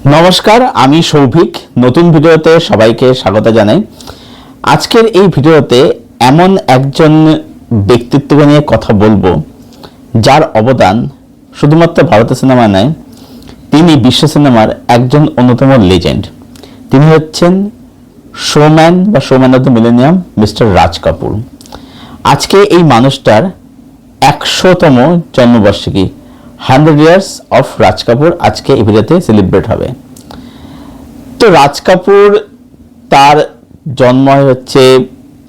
নমস্কার, আমি সৌভিক। নতুন ভিডিওতে সবাইকে স্বাগত জানাই। আজকের এই ভিডিওতে এমন একজন ব্যক্তিত্বকে নিয়ে কথা বলবো যার অবদান শুধুমাত্র ভারতীয় সিনেমা নয়, তিনি বিশ্ব সিনেমার একজন অন্যতম লেজেন্ড। তিনি হচ্ছেন শোম্যান বা showman of the millennium mister Raj Kapoor. আজকে এই মানুষটার 100তম জন্মবার্ষিকী, 100 ইয়ার্স অফ রাজ কাপুর আজকে এই ভিডিওতে সেলিব্রেট হবে। তো রাজ কাপুর তার জন্ম হচ্ছে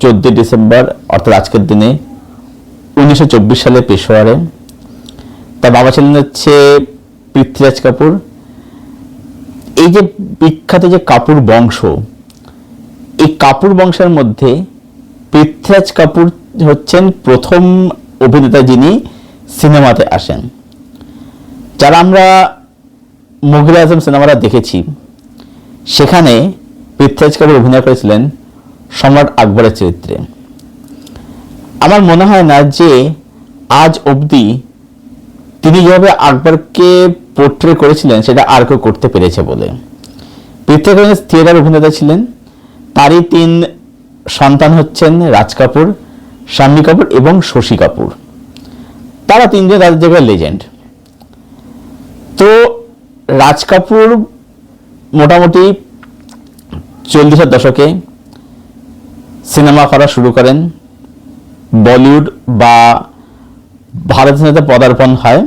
14 ডিসেম্বর অর্থাৎ আজকের দিনে 1924 সালে পেশোয়ারে। তার বাবা ছিলেন হচ্ছে পৃথ্বীরাজ কাপুর। এই যে বিখ্যাত যে কাপুর বংশ, এই কাপুর বংশের মধ্যে পৃথ্বীরাজ কাপুর হচ্ছেন প্রথম অভিনেতা যিনি সিনেমাতে আসেন। যারা আমরা মুঘল আজম সিনেমাটা দেখেছি, সেখানে পৃথ্বীরাজ কাপুর অভিনয় করেছিলেন সম্রাট আকবরের চরিত্রে। আমার মনে হয় না যে আজ অবধি তিনি যেভাবে আকবরকে পোর্ট্রে করেছিলেন সেটা আর কেউ করতে পেরেছে বলে। পৃথ্বীরাজ থিয়েটার অভিনেতা ছিলেন। তারই 3 সন্তান হচ্ছেন রাজ কাপুর, শাম্মী কাপুর এবং শশী কাপুর। তারা 3 জন তাদের জায়গায় লেজেন্ড। তো রাজ কাপুর মোটামুটি 40-এর দশকে সিনেমা করা শুরু করেন। বলিউড বা ভারত সিনেমাতে পদার্পণ হয়,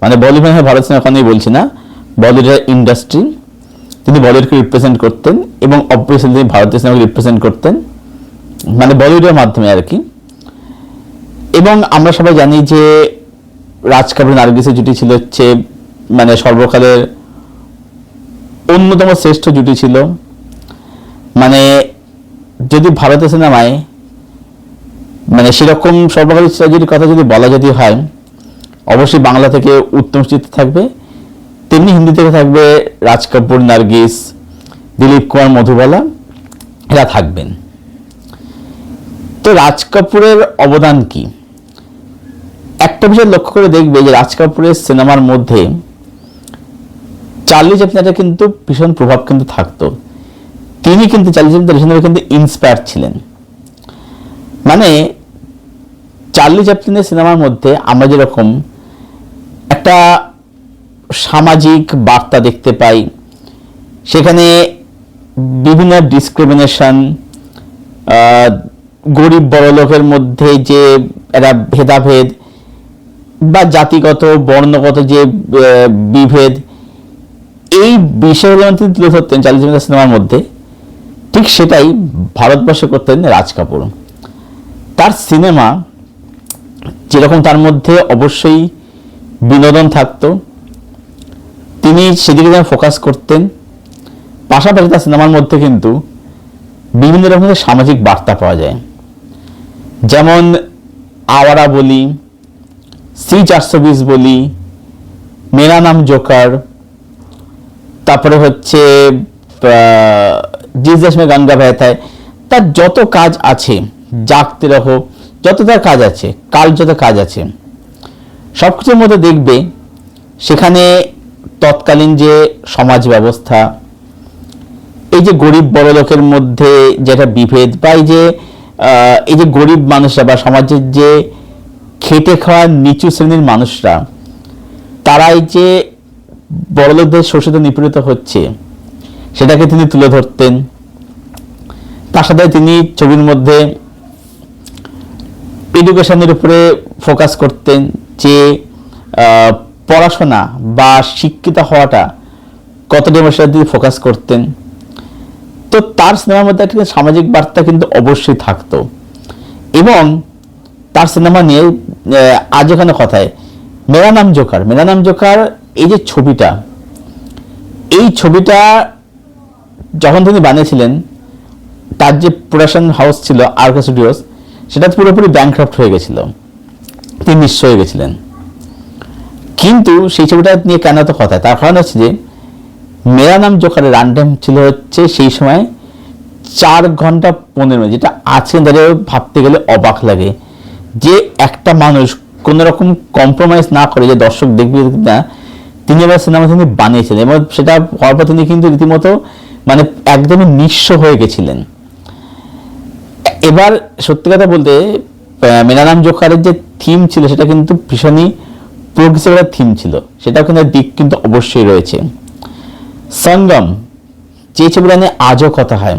মানে বলিউড ভারত সিনেমা এখনই বলছি না, বলিউডের ইন্ডাস্ট্রি। তিনি বলিউডকে রিপ্রেজেন্ট করতেন এবং অবভিয়াসলি তিনি ভারতীয় সিনেমাকে রিপ্রেজেন্ট করতেন, মানে বলিউডের মাধ্যমে আর কি। এবং আমরা সবাই জানি যে রাজ কাপুর নার্গিসের জুটি ছিল হচ্ছে মানে সর্বকালের অন্যতম শ্রেষ্ঠ জুটি ছিল। মানে যদি ভারতীয় সিনেমায় মানে সেরকম সর্বকালের জুটির কথা যদি বলা যদি হয়, অবশ্যই বাংলা থেকে উত্তম জিৎ থাকবে, তেমনি হিন্দি থেকে থাকবে রাজ কাপুর, নার্গিস, দিলীপ কুমার, মধুবালা, এরা থাকবেন। তো রাজ কাপুরের অবদান কি? একটা বিষয় লক্ষ্য করে দেখবে যে রাজ কাপুরের সিনেমার মধ্যে চার্লি চ্যাপলিনের কিন্তু ভীষণ প্রভাব কিন্তু থাকতো। তিনি কিন্তু চার্লি চ্যাপলিনের কিন্তু ইন্সপায়ার ছিলেন। মানে চার্লি চ্যাপলিনের সিনেমার মধ্যে আমরা যেরকম একটা সামাজিক বার্তা দেখতে পাই, সেখানে বিভিন্ন ডিসক্রিমিনেশন, গরিব বড় লোকের মধ্যে যে একটা ভেদাভেদ বা জাতিগত বর্ণগত যে বিভেদ, এই বিষয়গুলো তিনি তুলে ধরতেন চার্লি চ্যাপলিনের সিনেমার মধ্যে। ঠিক সেটাই ভারতবর্ষে করতেন রাজ কাপুর। তার সিনেমা যেরকম তার মধ্যে অবশ্যই বিনোদন থাকতো, তিনি সেদিকে ফোকাস করতেন। পাশাপাশি তার সিনেমার মধ্যে কিন্তু বিভিন্ন রকমের সামাজিক বার্তা পাওয়া যায়, যেমন আওয়ারা বলি, C-420 বলি, মেরা নাম জোকার, তারপরে হচ্ছে জিস দেশ মে গঙ্গা বহতা হ্যায়, তার যত কাজ আছে, জাগতে রহো, যত তার কাজ আছে, কাল যত কাজ আছে, সব কিছুর মধ্যে দেখবে সেখানে তৎকালীন যে সমাজ ব্যবস্থা, এই যে গরিব বড় লোকের মধ্যে যেটা বিভেদ, বা এই যে গরিব মানুষরা বা সমাজের যে খেটে খাওয়া নিচু শ্রেণীর মানুষরা, তারা এই যে বড় লোকদের শোষিত নিপীড়িত হচ্ছে, সেটাকে তিনি তুলে ধরতেন। তার সাথে তিনি ছবির মধ্যে এডুকেশনের উপরে ফোকাস করতেন, যে পড়াশোনা বা শিক্ষিত হওয়াটা কতটা বিষয়ের দিকে ফোকাস করতেন। তো তার সিনেমার মধ্যে একটা সামাজিক বার্তা কিন্তু অবশ্যই থাকতো। এবং তার সিনেমা নিয়ে আজ এখানে কথায় মেরা নাম জোকার, মেরা নাম জোকার, এই যে ছবিটা, এই ছবিটা যখন তিনি বানিয়েছিলেন, তার যে প্রোডাকশন হাউস ছিল আরকে স্টুডিওস, সেটা পুরোপুরি ব্যাংক্রাফট হয়ে গেছিল, তিনি নিঃস্ব হয়ে গেছিলেন। কিন্তু সেই ছবিটা নিয়ে কেন তো কথা, তার কারণ হচ্ছে যে মেরা নাম জোকারের রান টাইম ছিল হচ্ছে সেই সময় 4 ঘন্টা 15 মিনিট, যেটা আজকে দাঁড়িয়ে ভাবতে গেলে অবাক লাগে যে একটা মানুষ কোন রকম কম্প্রোমাইজ না করে যে দর্শক দেখবে না, তিনি এবার সিনেমা তিনি বানিয়েছিলেন এবং সেটা হওয়ার পর তিনি কিন্তু রীতিমতো মানে একদমই নিঃস্ব হয়ে গেছিলেন। এবার সত্যি কথা বলতে মেরা নাম জোকারের যে থিম ছিল সেটা কিন্তু ভীষণই প্রোগ্রেসিভ একটা থিম ছিল, সেটাও কিন্তু দিক কিন্তু অবশ্যই রয়েছে। সঙ্গম যে ছবিটা নিয়ে আজও কথা হয়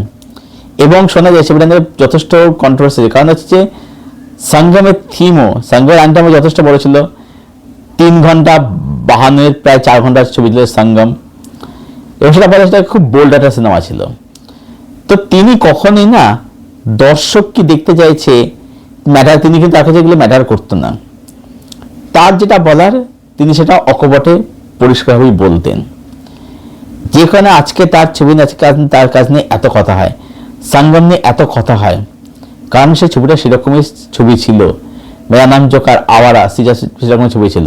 এবং শোনা যায় ছবিটা নিয়ে যথেষ্ট কন্ট্রোভার্সি, কারণ হচ্ছে যে সঙ্গমের থিমও সঙ্গমের আইনটা যথেষ্ট বড় ছিল, 3 ঘন্টা 52 প্রায় 4 ঘন্টার ছবি ছিল সঙ্গম, এবং সেটা বলে সেটা খুব বোল্ড একটা সিনেমা ছিল। তো তিনি কখনোই না দর্শক কি দেখতে চাইছে ম্যাটার, তিনি কিন্তু তার কাছে এগুলো ম্যাটার করতো না, তার যেটা বলার তিনি সেটা অকপটে পরিষ্কারভাবেই বলতেন। যেখানে আজকে তার ছবি নিয়ে আজকে তার কাজ নিয়ে এত কথা হয়, সঙ্গম নিয়ে এত কথা হয়, কারণ সেই ছবিটা সেরকমই ছবি ছিল। মেরা নাম জোকার, আওয়ারা, সেরকম ছবি ছিল।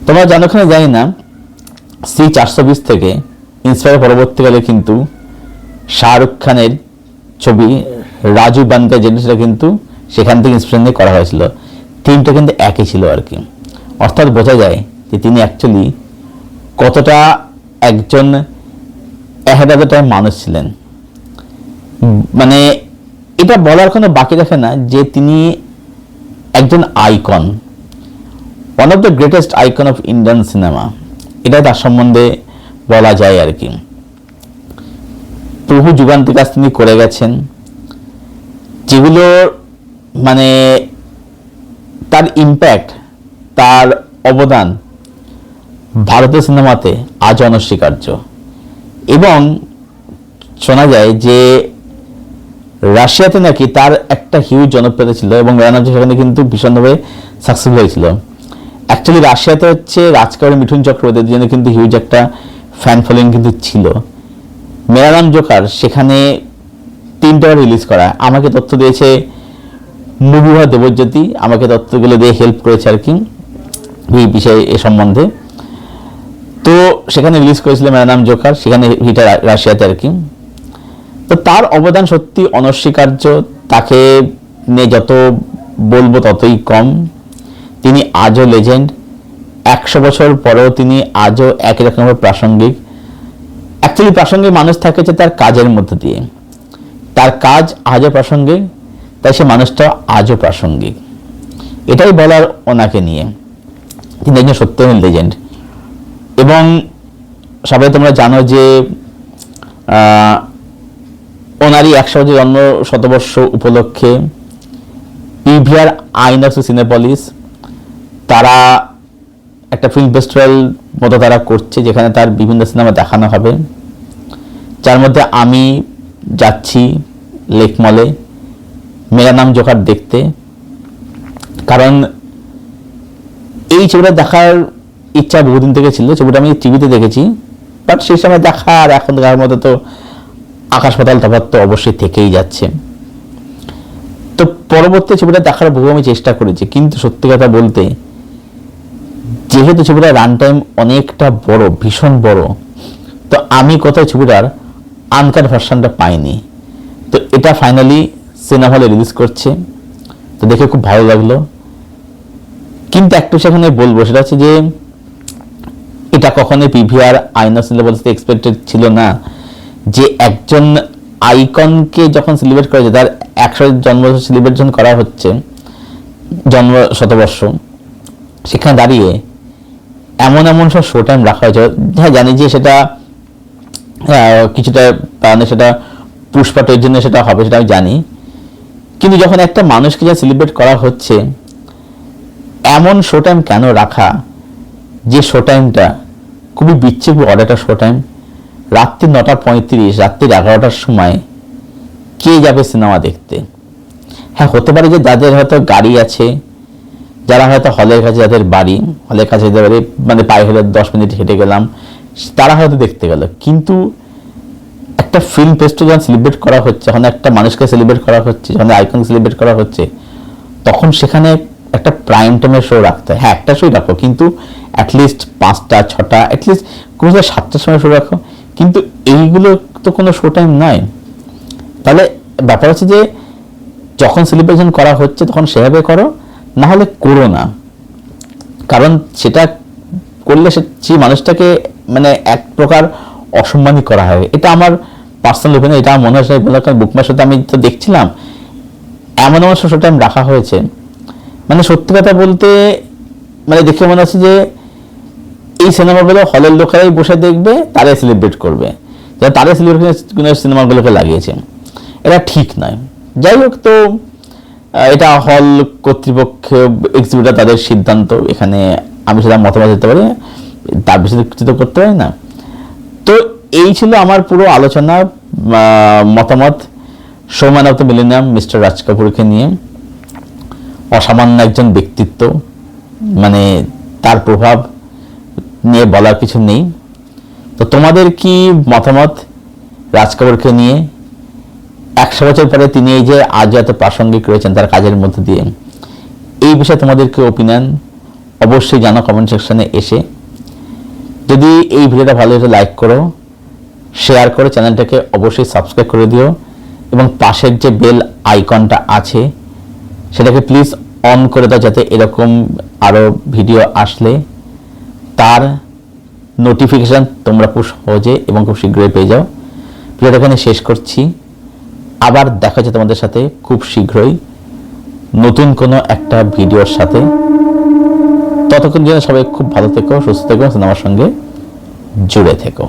তোমরা জানো কিনা জানি না, C420 থেকে ইন্সপায়ার পরবর্তীকালে কিন্তু শাহরুখ খানের ছবি রাজু বানকা যেটা সেটা কিন্তু সেখান থেকে ইন্সপিরেশন নিয়ে করা হয়েছিল, থিমটা কিন্তু একই ছিল আর কি। অর্থাৎ বোঝা যায় যে তিনি অ্যাকচুয়ালি কতটা একজন ahead of the time মানুষ ছিলেন। মানে এটা বলার কোনো বাকি রাখে না যে তিনি একজন icon, one of the greatest icon of Indian cinema, এটা তার সম্বন্ধে বলা যায় আর কি। প্রভু যুগান্তের কাজ তিনি করে গেছেন, যেগুলো মানে তার ইম্প্যাক্ট, তার অবদান ভারতীয় সিনেমাতে আজ অনস্বীকার্য। এবং শোনা যায় যে রাশিয়াতে নাকি তার একটা হিউজ জনপ্রিয়তা ছিল এবং মেরা সেখানে কিন্তু ভীষণভাবে সাকসেসফুল হয়েছিল। অ্যাকচুয়ালি রাশিয়াতে হচ্ছে রাজকারের মিঠুন চক্রবর্তীর জন্য কিন্তু হিউজ একটা ফ্যান ফলোয়িং কিন্তু ছিল। মেরা নাম জোকার সেখানে 3টা রিলিজ করা, আমাকে তথ্য দিয়েছে মুভিভা দেবজ্যোতি, আমাকে তথ্যগুলো দিয়ে হেল্প করেছে আর কি এই বিষয়ে এ সম্বন্ধে। তো সেখানে রিলিজ করেছিল মেরা নাম জোকার, সেখানে হিটা রাশিয়াতে আর কি। তো তার অবদান সত্যি অনস্বীকার্য, তাকে নিয়ে যত বলবো ততই কম। তিনি আজও লেজেন্ড, 100 বছর পরেও তিনি আজও একই রকমভাবে প্রাসঙ্গিক। অ্যাকচুয়ালি প্রাসঙ্গিক মানুষ থাকে যে তার কাজের মধ্যে দিয়ে, তার কাজ আজও প্রাসঙ্গিক, তাই সে মানুষটা আজও প্রাসঙ্গিক। এটাই বলার ওনাকে নিয়ে, তিনি একজন সত্যি লেজেন্ড। এবং সবাই তোমরা জানো যে ওনারই 100 বছর জন্ম শতবর্ষ উপলক্ষে পিভিআর আইনক্স সিনেপলিস তারা একটা ফিল্ম ফেস্টিভ্যাল মতো তারা করছে, যেখানে তার বিভিন্ন সিনেমা দেখানো হবে, যার মধ্যে আমি যাচ্ছি লেকমলে মেরা নাম জোকার দেখতে। কারণ এই ছবিটা দেখার ইচ্ছা বহুদিন থেকে ছিল, ছবিটা আমি টিভিতে দেখেছি, বাট সেই সময় দেখা আর এখন দেখার মধ্যে তো আকাশ পাতাল তফাৎ তো অবশ্যই থেকেই যাচ্ছে। তো পরবর্তী ছবিটা দেখার বহু আমি চেষ্টা করেছি, কিন্তু সত্যি কথা বলতে যেহেতু ছবিটার রান টাইম অনেকটা বড়, ভীষণ বড়, তো আমি কোথাও ছবিটার আনকাট ভার্সনটা পাইনি। তো এটা ফাইনালি সিনেমা হলে রিলিজ করছে, তো দেখে খুব ভালো লাগলো। কিন্তু একটু সেখানে বলবো সেটা হচ্ছে যে এটা কখনোই পিভিআর আইনক্স সিনেপলিস এক্সপেক্টেড ছিল না যে একজন আইকনকে যখন সেলিব্রেট করা হচ্ছে, তার 100 জন্ম সেলিব্রেশন করা হচ্ছে, জন্ম শতবর্ষ, সেখানে দাঁড়িয়ে এমন এমন সব শো টাইম রাখা হয়েছে। হ্যাঁ জানি যে সেটা কিছুটা কারণে সেটা পুষ্পাটের জন্য সেটা হবে, সেটা আমি জানি, কিন্তু যখন একটা মানুষকে যা সেলিব্রেট করা হচ্ছে, এমন শো টাইম কেন রাখা যে শো টাইমটা খুবই বিচ্ছিন্ন অড একটা শো টাইম। রাত্রি 9:35, রাত্রি 11টার সময় কে যাবে সিনেমা দেখতে? হ্যাঁ হতে পারে যে যাদের হয়তো গাড়ি আছে, যারা হয়তো হলের কাছে, যাদের বাড়ি হলের কাছে যেতে পারে, মানে পায়ে হেঁটে 10 মিনিট হেঁটে গেলাম, তারা হয়তো দেখতে গেল। কিন্তু একটা ফিল্ম ফেস্টিভ্যাল সেলিব্রেট করা হচ্ছে, যখন একটা মানুষকে সেলিব্রেট করা হচ্ছে, যখন আইকন সেলিব্রেট করা হচ্ছে, তখন সেখানে একটা প্রাইম টাইমের শো রাখতে হয়। হ্যাঁ একটা শোই রাখো, কিন্তু অ্যাটলিস্ট 5টা 6টা, অ্যাটলিস্ট কোনো 7টার সময় শো রাখো, কিন্তু এইগুলো তো কোনো শো টাইম নয়। তাহলে ব্যাপার হচ্ছে যে যখন সেলিব্রেশন করা হচ্ছে তখন সেভাবে করো, না হলে করো না। কারণ সেটা করলে সেই মানুষটাকে মানে এক প্রকার অসম্মানই করা হয়। এটা আমার পার্সোনাল ওপিনিয়ন, এটা আমার মনে হয়। বুক মাই শোতে আমি তো দেখছিলাম এমন এমন শো টাইম রাখা হয়েছে, মানে সত্যি কথা বলতে মানে দেখে মনে হচ্ছে যে এই সিনেমাগুলো হলের লোকেরাই বসে দেখবে, তারাই সেলিব্রেট করবে, তারাই সেলিব্রেট সিনেমাগুলোকে লাগিয়েছে। এটা ঠিক নয়। যাই হোক, তো এটা হল কর্তৃপক্ষ এক্সিবিউটার তাদের সিদ্ধান্ত, এখানে আমি সেটা মতামত দিতে পারি, তার বেশি কিছু তো করতে পারি না। তো এই ছিল আমার পুরো আলোচনা, মতামত showman of the millennium mister Raj কাপুরকে নিয়ে। অসামান্য একজন ব্যক্তিত্ব, মানে তার প্রভাব নিয়ে বলার কিছু নেই। তো তোমাদের কি মতামত রাজ কাপুরকে নিয়ে? 100 বছর পরে তিনি এই যে আজ এত প্রাসঙ্গিক রয়েছেন তার কাজের মধ্যে দিয়ে, এই বিষয়ে তোমাদের কি ওপিনিয়ন অবশ্যই জানো কমেন্ট সেকশনে এসে। যদি এই ভিডিওটা ভালো লাগে লাইক করো, শেয়ার করে চ্যানেলটাকে অবশ্যই সাবস্ক্রাইব করে দিও, এবং পাশের যে বেল আইকনটা আছে সেটাকে প্লিজ অন করে দাও, যাতে এরকম আরও ভিডিও আসলে তার নোটিফিকেশান তোমরা খুব সহজে এবং খুব শীঘ্রই পেয়ে যাও। ভিডিওটা এখানে শেষ করছি, আবার দেখা হচ্ছে তোমাদের সাথে খুব শীঘ্রই নতুন কোনো একটা ভিডিওর সাথে। ততক্ষণ জন্য সবাই খুব ভালো থেকো, সুস্থ থেকো, সিনেমার সঙ্গে জুড়ে থেকো।